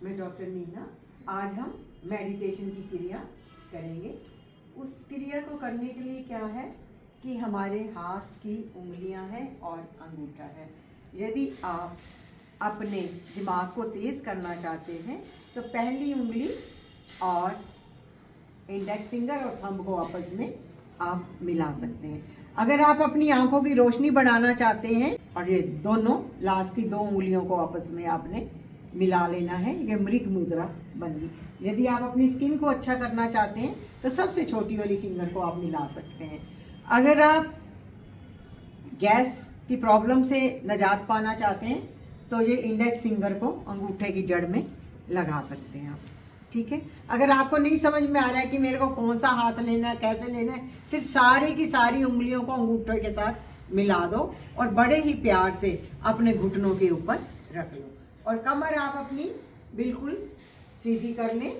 मैं डॉक्टर नीना। आज हम मेडिटेशन की क्रिया करेंगे। उस क्रिया को करने के लिए क्या है कि हमारे हाथ की उंगलियां हैं और अंगूठा है। यदि आप अपने दिमाग को तेज़ करना चाहते हैं तो पहली उंगली और इंडेक्स फिंगर और थंब को आपस में आप मिला सकते हैं। अगर आप अपनी आंखों की रोशनी बढ़ाना चाहते हैं और ये दोनों लास्ट की दो उंगलियों को आपस में आपने मिला लेना है, ये मृग मुद्रा बन गई। यदि आप अपनी स्किन को अच्छा करना चाहते हैं तो सबसे छोटी वाली फिंगर को आप मिला सकते हैं। अगर आप गैस की प्रॉब्लम से निजात पाना चाहते हैं तो ये इंडेक्स फिंगर को अंगूठे की जड़ में लगा सकते हैं आप। ठीक है। अगर आपको नहीं समझ में आ रहा है कि मेरे को कौन सा हाथ लेना है, कैसे लेना है, फिर सारी की सारी उंगलियों को अंगूठे के साथ मिला दो और बड़े ही प्यार से अपने घुटनों के ऊपर रख लो और कमर आप अपनी बिल्कुल सीधी कर लें,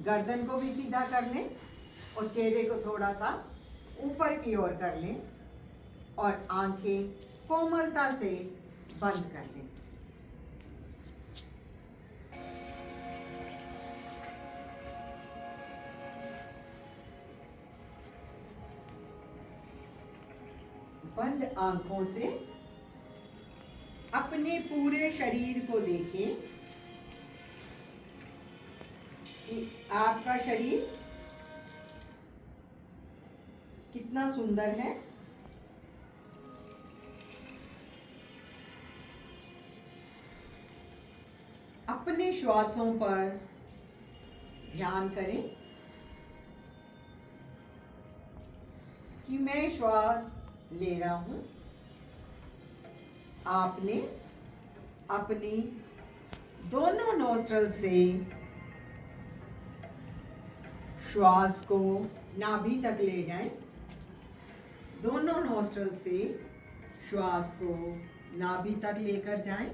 गर्दन को भी सीधा कर लें और चेहरे को थोड़ा सा ऊपर की ओर कर लें और आंखें कोमलता से बंद कर लें। बंद आंखों से अपने पूरे शरीर को देखें कि आपका शरीर कितना सुंदर है। अपने श्वासों पर ध्यान करें कि मैं श्वास ले रहा हूं। आपने अपनी दोनों नोस्ट्रल से श्वास को नाभि तक ले जाएं। दोनों नोस्ट्रल से श्वास को नाभि तक लेकर जाएं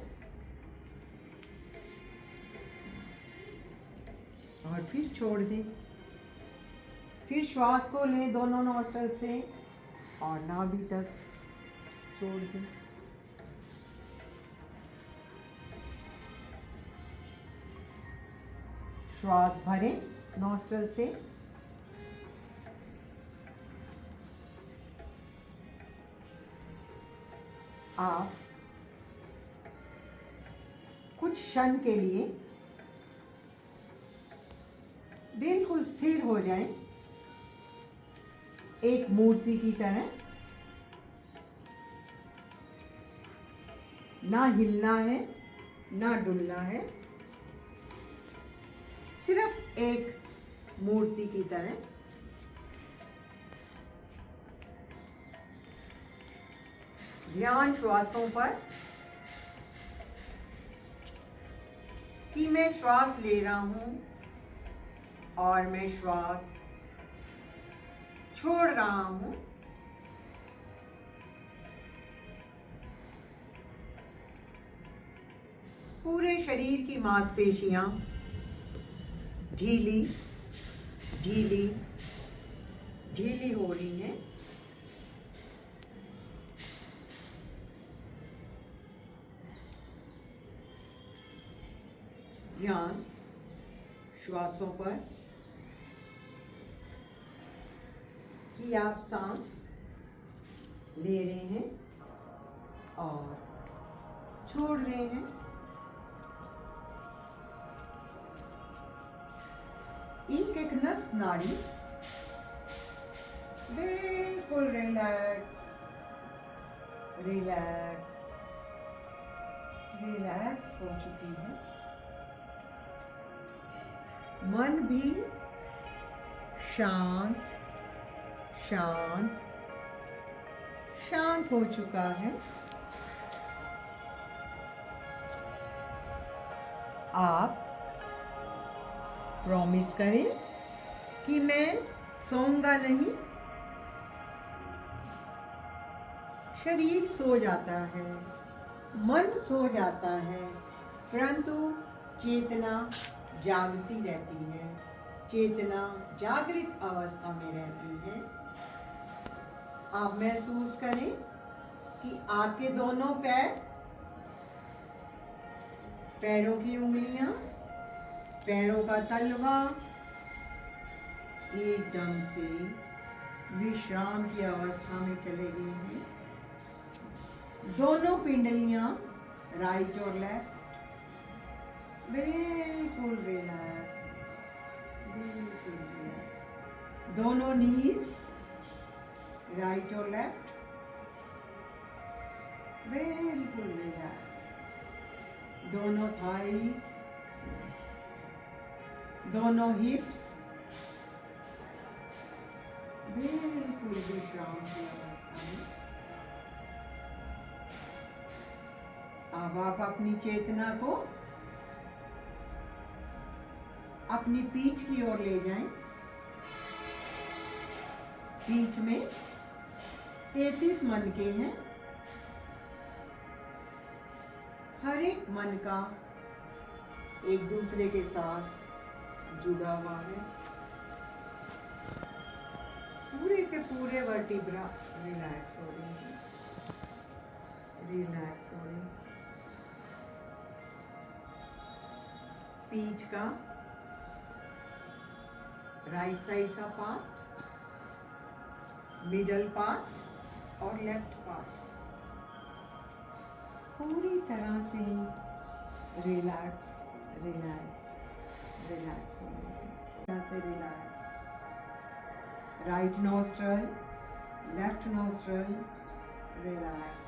और फिर छोड़ दें। फिर श्वास को लें दोनों नोस्ट्रल से और नाभि तक छोड़ दें। श्वास भरें नोस्ट्रल से आप कुछ क्षण के लिए बिल्कुल स्थिर हो जाएं, एक मूर्ति की तरह। ना हिलना है ना डुलना है, सिर्फ एक मूर्ति की तरह। ध्यान श्वासों पर कि मैं श्वास ले रहा हूं और मैं श्वास छोड़ रहा हूं। पूरे शरीर की मांसपेशियां ढीली ढीली ढीली हो रही हैं। ध्यान श्वासों पर कि आप सांस ले रहे हैं और छोड़ रहे हैं। एक एक नस नाड़ी बिल्कुल रिलैक्स रिलैक्स रिलैक्स हो चुकी है। मन भी शांत शांत शांत हो चुका है। आप प्रॉमिस करें कि मैं सोऊंगा नहीं। शरीर सो जाता है, मन सो जाता है, परंतु चेतना जागती रहती है, चेतना जागृत अवस्था में रहती है। आप महसूस करें कि आपके दोनों पैरों की उंगलियां पैरों का तलवा एकदम से विश्राम की अवस्था में चले गए हैं। दोनों पिंडलियां राइट और लेफ्ट बिल्कुल रिलैक्स, बिल्कुल रिलैक्स। दोनों नीज राइट और लेफ्ट बिल्कुल रिलैक्स। दोनों थाइज, दोनों हिप्स बिल्कुल विश्राम की अवस्था में। अब आप अपनी चेतना को अपनी पीठ की ओर ले जाएं। पीठ में 33 मनके हैं। हर एक मन का एक दूसरे के साथ जुड़ा हुआ है। पूरे के पूरे वर्टिब्रा रिलैक्स हो रहे हैं, रिलैक्स हो रहे हैं। पीठ का राइट साइड का पार्ट, मिडल पार्ट और लेफ्ट पार्ट पूरी तरह से रिलैक्स, रिलैक्स, रिलैक्स हो रहे हैं। तरह से relax. Right nostril, left nostril relax.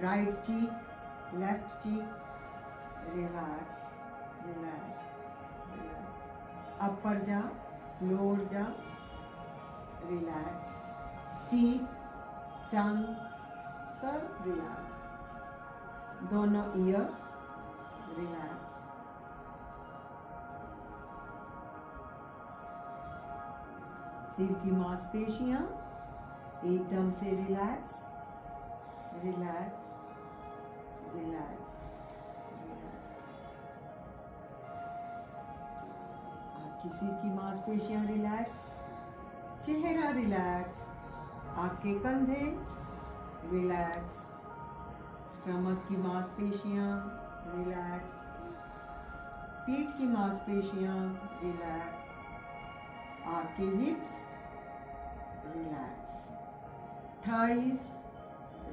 Right cheek, left cheek relax, relax, relax. Upper jaw, lower जा रिलैक्स। टीथ, टंग सब रिलैक्स। दोनों ईयर्स रिलैक्स। सिर की मांसपेशियां एकदम से रिलैक्स, रिलैक्स, रिलैक्स, रिलैक्स। आपकी सिर की मांसपेशियां रिलैक्स, चेहरा रिलैक्स, आपके कंधे रिलैक्स, स्टमक की मांसपेशियां रिलैक्स, पीठ की मांसपेशियां रिलैक्स, आपके हिप्स रिलैक्स, थाइज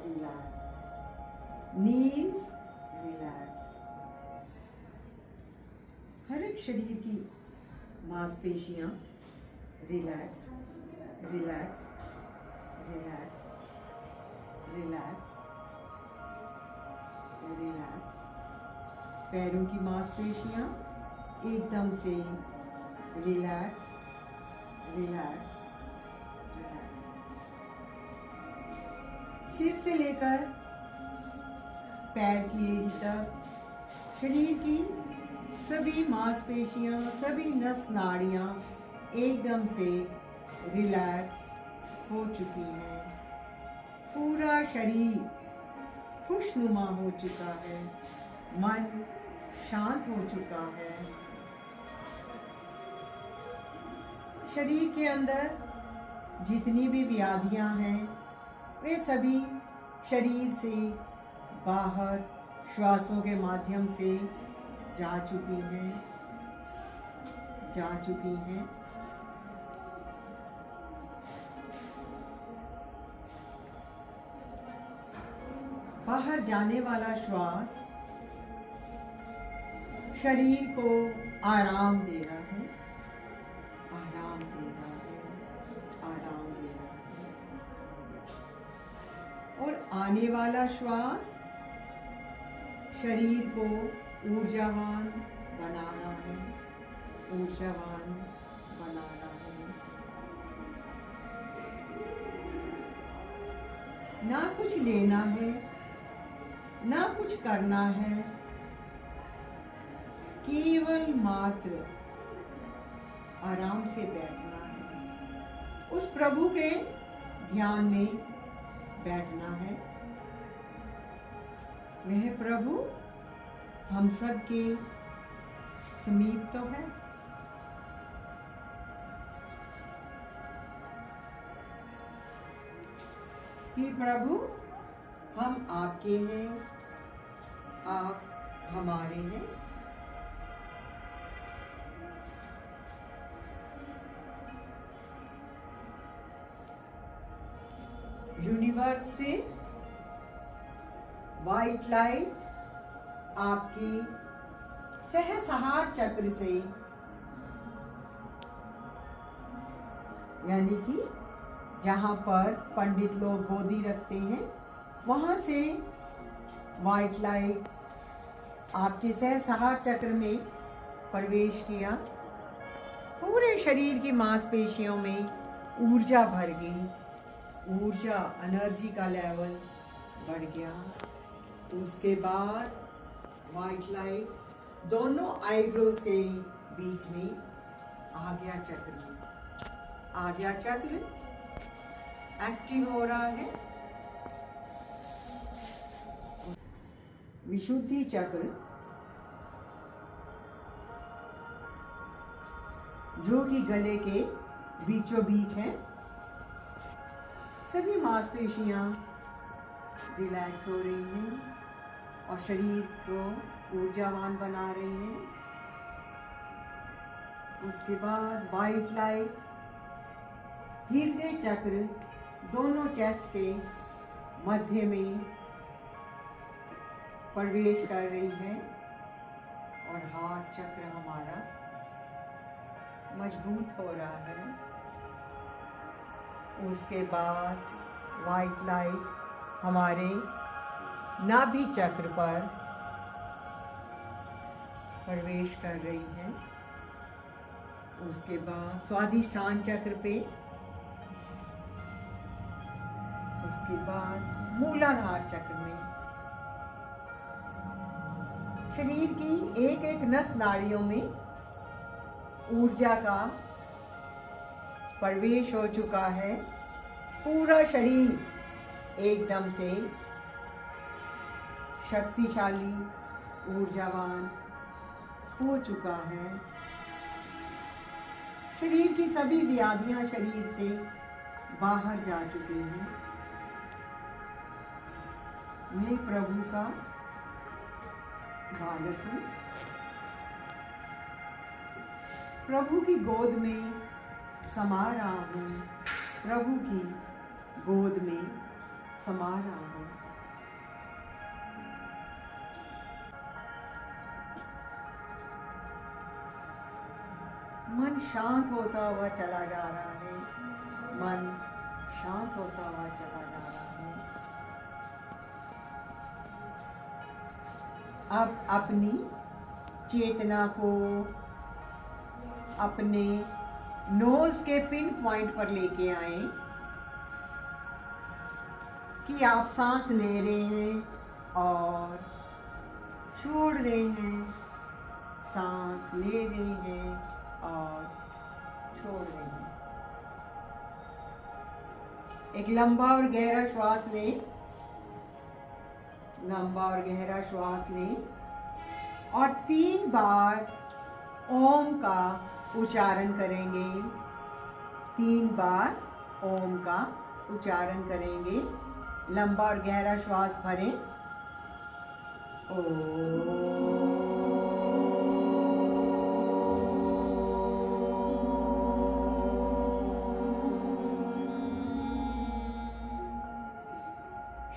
रिलैक्स, नीज रिलैक्स। हर एक शरीर की मांसपेशियां relax, relax, relax, relax, relax. पैरों की मांसपेशियां एकदम से रिलैक्स, रिलैक्स, रिलैक्स। सिर से लेकर पैर की एड़ी तक शरीर की सभी मांसपेशियां, सभी नस नाड़ियां एकदम से रिलैक्स हो चुकी हैं। पूरा शरीर खुशनुमा हो चुका है, मन शांत हो चुका है। शरीर के अंदर जितनी भी व्याधियां हैं वे सभी शरीर से बाहर श्वासों के माध्यम से जा चुकी हैं, जा चुकी हैं। बाहर जाने वाला श्वास शरीर को आराम दे रहा है, आराम दे रहा है, आराम दे रहा है। और आने वाला श्वास शरीर को ऊर्जावान बनाना है, ऊर्जावान बनाना है। ना कुछ लेना है, ना कुछ करना है, केवल मात्र आराम से बैठना है। उस प्रभु के ध्यान में बैठना है। वह प्रभु हम सब के समीप तो है, कि प्रभु हम आपके हैं, आप हमारे हैं। यूनिवर्स से वाइट लाइट आपकी सहस्रार चक्र से, यानी कि जहाँ पर पंडित लोग गोदी रखते हैं, वहाँ से वाइट लाइट आपके सहस्रार चक्र में प्रवेश किया। पूरे शरीर की मांसपेशियों में ऊर्जा भर गई, ऊर्जा एनर्जी का लेवल बढ़ गया। उसके बाद वाइट लाइट दोनों आईब्रोज के बीच में आज्ञा चक्र में, आज्ञा चक्र एक्टिव हो रहा है। विशुद्धि चक्र जो कि गले के बीचों बीच है, सभी मांसपेशियां रिलैक्स हो रही हैं और शरीर को ऊर्जावान बना रही हैं। उसके बाद वाइट लाइट हृदय चक्र दोनों चेस्ट के मध्य में प्रवेश कर रही है और हार्ट चक्र हमारा मजबूत हो रहा है। उसके बाद वाइट लाइट हमारे नाभि चक्र पर प्रवेश कर रही है। उसके बाद स्वादिष्ठान चक्र पे, उसके बाद मूलाधार चक्र में। शरीर की एक एक नस नाड़ियों में ऊर्जा का प्रवेश हो चुका है। पूरा शरीर एकदम से शक्तिशाली, ऊर्जावान हो चुका है। शरीर की सभी व्याधियां शरीर से बाहर जा चुकी हैं। मैं प्रभु का बालक हूँ, प्रभु की गोद में समा रहा हूँ, प्रभु की गोद में समा रहा हूँ। मन शांत होता हुआ चला जा रहा है, मन शांत होता हुआ चला जा रहा है। अब अपनी चेतना को अपने नोज के पिन पॉइंट पर लेके आए कि आप सांस ले रहे हैं और छोड़ रहे हैं, सांस ले रहे हैं और छोड़ रहे हैं। एक लंबा और गहरा श्वास लें, लंबा और गहरा श्वास लें और 3 बार ओम का उच्चारण करेंगे। 3 बार ओम का उच्चारण करेंगे। लंबा और गहरा श्वास भरें। ओम।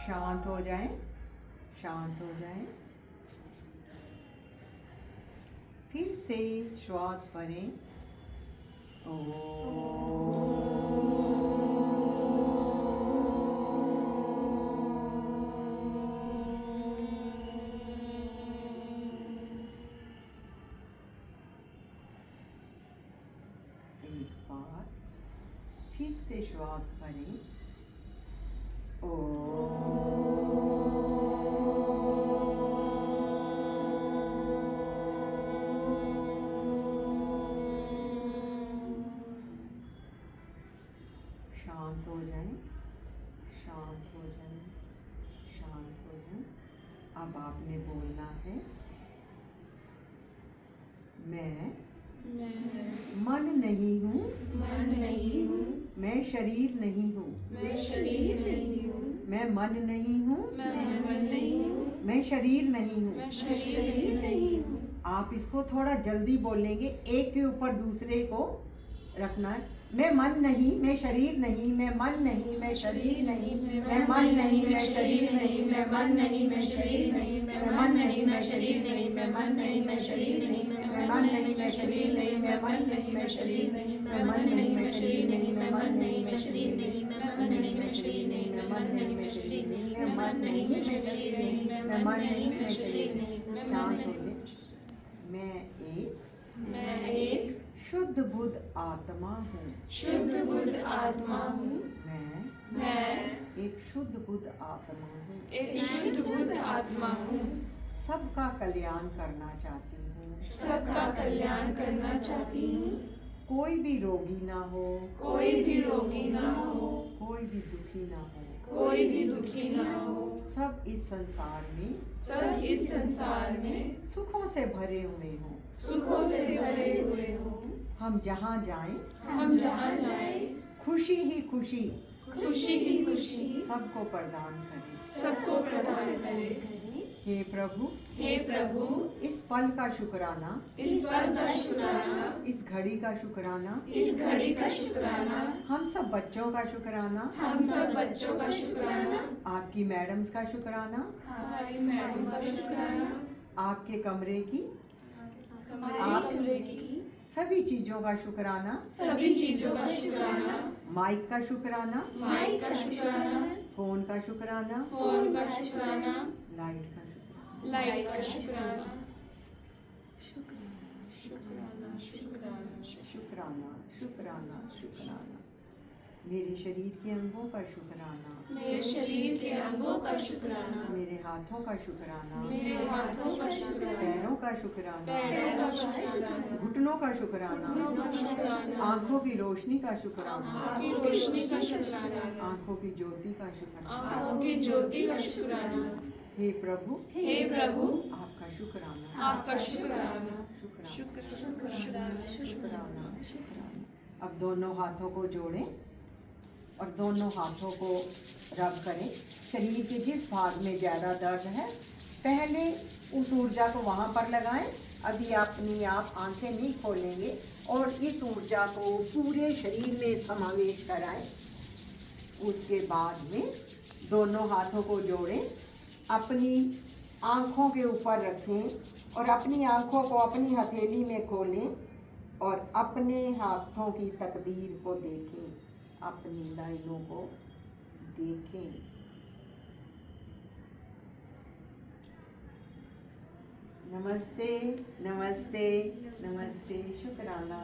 शांत हो जाएं, शांत हो जाएं। फिर से श्वास भरें। एक बार फिर से श्वास भरें। शांत हो जाएं, शांत हो जाएं, शांत हो जाएं। अब आपने बोलना है, मैं मन नहीं हूँ, मन नहीं हूँ, मैं शरीर नहीं हूँ, मैं शरीर नहीं हूँ, मैं मन नहीं हूँ, मैं मन नहीं हूँ, मैं शरीर नहीं हूँ। मैं शरीर नहीं हूँ। आप इसको थोड़ा जल्दी बोलेंगे, एक के ऊपर दूसरे को रखना है। मैं मन नहीं, मैं शरीर नहीं, मैं मन नहीं, मैं शरीर नहीं, मैं मन नहीं, मैं शरीर नहीं, मैं मन नहीं, मैं शरीर नहीं, मैं मन नहीं, मैं शरीर नहीं, मैं मन नहीं, मैं शरीर नहीं, मैं मन नहीं, मैं शरीर नहीं, मैं मन नहीं, मैं शरीर नहीं, मैं मन नहीं, मैं शरीर नहीं, मैं मन नहीं, मैं शरीर नहीं, मैं मन नहीं, मैं शरीर नहीं, मैं मन नहीं, मैं शरीर नहीं, मैं मन नहीं, मैं शरीर नहीं, मैं मन नहीं, मैं शरीर नहीं। शांत हो जाए। मैं एक शुद्ध बुद्ध आत्मा हूँ। शुद्ध बुद्ध आत्मा हूँ। मैं एक शुद्ध बुद्ध आत्मा हूँ। एक शुद्ध बुद्ध आत्मा हूँ। सबका कल्याण करना चाहती हूँ। सबका कल्याण करना चाहती हूँ। कोई भी रोगी ना हो, कोई भी रोगी ना हो, कोई भी दुखी ना हो, कोई भी दुखी ना हो। सब इस संसार में सब इस संसार में सुखों से भरे हुए हों। सुखों से भरे हुए हों। हम जहाँ जाएं, हम जहाँ जाएं, खुशी ही खुशी खुशी ही खुशी सबको प्रदान करें। सबको प्रदान करें। हे प्रभु, हे प्रभु, इस पल का शुक्राना, इस पल का शुक्राना, इस घड़ी का शुक्राना, इस घड़ी का शुक्राना, हम सब बच्चों का शुक्राना, हम सब बच्चों का शुक्राना, आपकी मैडम्स का शुक्राना, हमारी मैडम का शुक्राना, आपके कमरे की हमारे कमरे की सभी चीजों का शुक्राना, सभी चीजों का शुक्राना, माइक का शुक्राना, माइक का शुक्राना, फोन का शुक्राना, फोन का शुक्राना, लाइट का शुक्राना। लाइट का शुक्राना, शुक्राना, शुक्राना, शुक्राना, शुक्राना, शुक्राना, शुक्राना। मेरे शरीर के अंगों का शुक्राना, मेरे शरीर के अंगों का शुक्राना, मेरे हाथों का शुक्राना, मेरे हाथों का शुक्राना, पैरों का शुक्राना, पैरों का शुक्राना, घुटनों का शुक्राना, घुटनों का शुक्राना, आंखों की रोशनी का शुक्राना, आँखों की रोशनी का शुक्राना, आंखों की ज्योति का शुक्राना। आँखों की ज्योति का शुक्राना। हे प्रभु, हे प्रभु, आपका शुक्राना, आपका शुक्राना, शुक्राना, शुक्राना, शुक्राना। अब दोनों हाथों को जोड़ें और दोनों हाथों को रब करें। शरीर के जिस भाग में ज़्यादा दर्द है, पहले उस ऊर्जा को वहाँ पर लगाएं। अभी अपनी आप आंखें नहीं खोलेंगे और इस ऊर्जा को पूरे शरीर में समावेश कराएं। उसके बाद में दोनों हाथों को जोड़ें, अपनी आँखों के ऊपर रखें और अपनी आँखों को अपनी हथेली में खोलें और अपने हाथों की तकदीर को देखें, अपनी लाइनों को देखें। नमस्ते, नमस्ते, नमस्ते। शुक्राना,